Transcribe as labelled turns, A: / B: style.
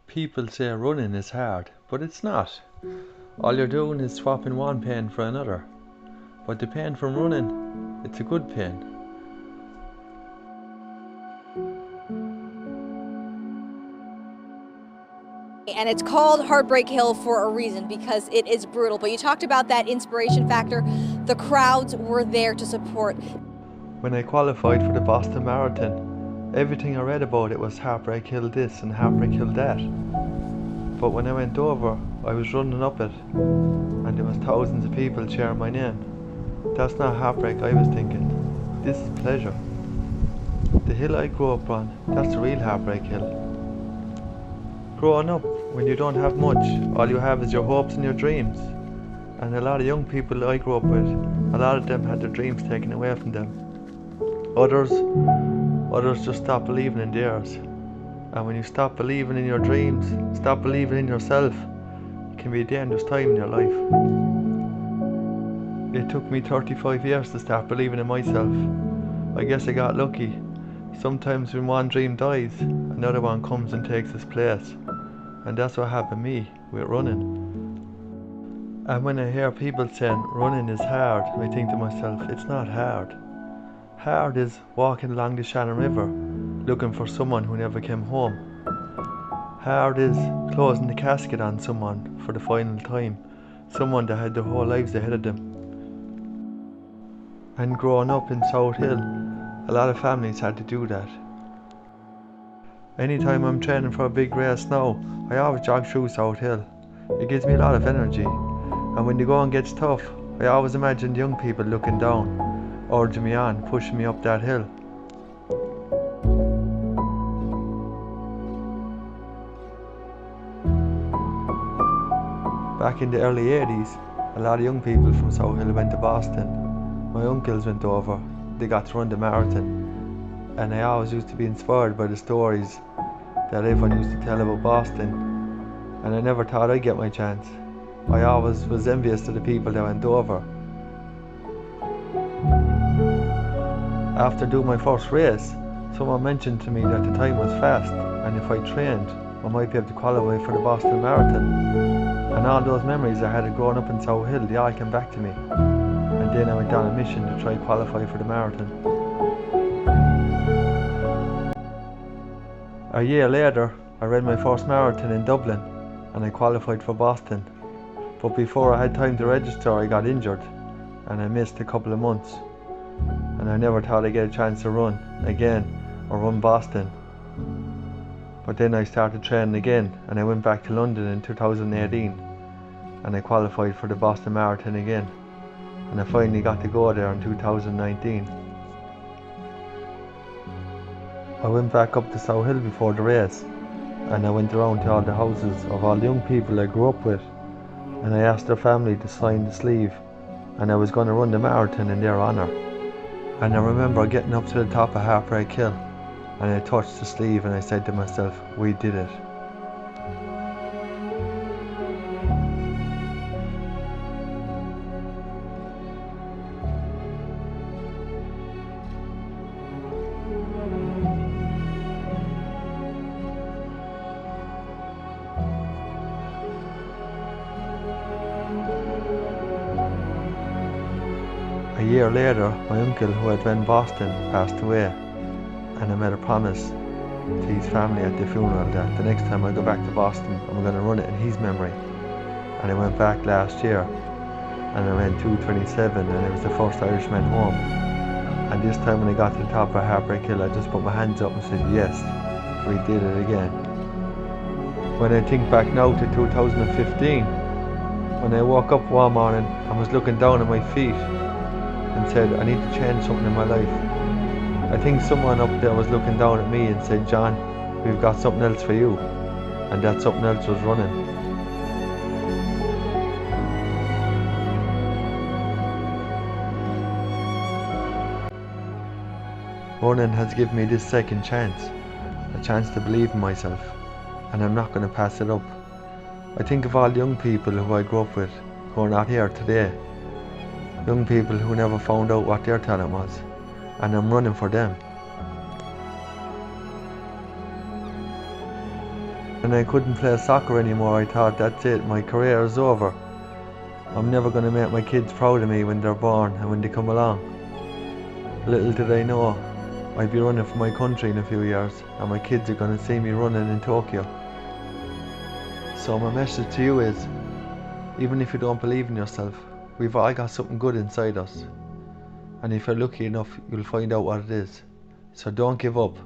A: People say running is hard, but it's not. All you're doing is swapping one pain for another. But the pain from running, it's a good pain.
B: And it's called Heartbreak Hill for a reason, because it is brutal. But you talked about that inspiration factor. The crowds were there to support.
A: When I qualified for the Boston Marathon, everything I read about it was Heartbreak Hill this and Heartbreak Hill that. But when I went over, I was running up it, and there was thousands of people cheering my name. That's not heartbreak, I was thinking. This is pleasure. The hill I grew up on, that's the real Heartbreak Hill. Growing up, when you don't have much, all you have is your hopes and your dreams. And a lot of young people I grew up with, a lot of them had their dreams taken away from them. Others just stopped believing in theirs. And when you stop believing in your dreams, stop believing in yourself, it can be a dangerous time in your life. It took me 35 years to start believing in myself. I guess I got lucky. Sometimes when one dream dies, another one comes and takes its place. And that's what happened to me with running. And when I hear people saying running is hard, I think to myself, it's not hard. Hard is walking along the Shannon River, looking for someone who never came home. Hard is closing the casket on someone for the final time, someone that had their whole lives ahead of them. And growing up in Southill, a lot of families had to do that. Anytime I'm training for a big race now, I always jog through Southill. It gives me a lot of energy. And when the going gets tough, I always imagine young people looking down, urging me on, pushing me up that hill. Back in the early 80s, a lot of young people from Southill went to Boston. My uncles went over, they got to run the marathon. And I always used to be inspired by the stories that everyone used to tell about Boston. And I never thought I'd get my chance. I always was envious of the people that went over. After doing my first race, someone mentioned to me that the time was fast, and if I trained, I might be able to qualify for the Boston Marathon. And all those memories I had of growing up in Southill, they all came back to me. And then I went on a mission to try qualify for the marathon. A year later, I ran my first marathon in Dublin, and I qualified for Boston. But before I had time to register, I got injured, and I missed a couple of months. And I never thought I'd get a chance to run again, or run Boston. But then I started training again, and I went back to London in 2018, and I qualified for the Boston Marathon again. And I finally got to go there in 2019. I went back up to Southill before the race, and I went around to all the houses of all the young people I grew up with, and I asked their family to sign the sleeve, and I was going to run the marathon in their honour. And I remember getting up to the top of Heartbreak Hill, and I touched the sleeve and I said to myself, we did it. A year later, my uncle who had run Boston passed away, and I made a promise to his family at the funeral that the next time I go back to Boston, I'm going to run it in his memory. And I went back last year, and I ran 2:27, and I was the first Irishman home. And this time when I got to the top of Heartbreak Hill, I just put my hands up and said, yes, we did it again. When I think back now to 2015, when I woke up one morning and was looking down at my feet, and said, I need to change something in my life. I think someone up there was looking down at me and said, John, we've got something else for you. And that something else was running. Running has given me this second chance, a chance to believe in myself, and I'm not going to pass it up. I think of all the young people who I grew up with, who are not here today. Young people who never found out what their talent was, and I'm running for them. When I couldn't play soccer anymore, I thought, that's it, my career is over. I'm never going to make my kids proud of me when they're born and when they come along. Little did I know, I'd be running for my country in a few years, and my kids are going to see me running in Tokyo. So my message to you is, even if you don't believe in yourself, we've all got something good inside us. And if you're lucky enough, you'll find out what it is. So don't give up.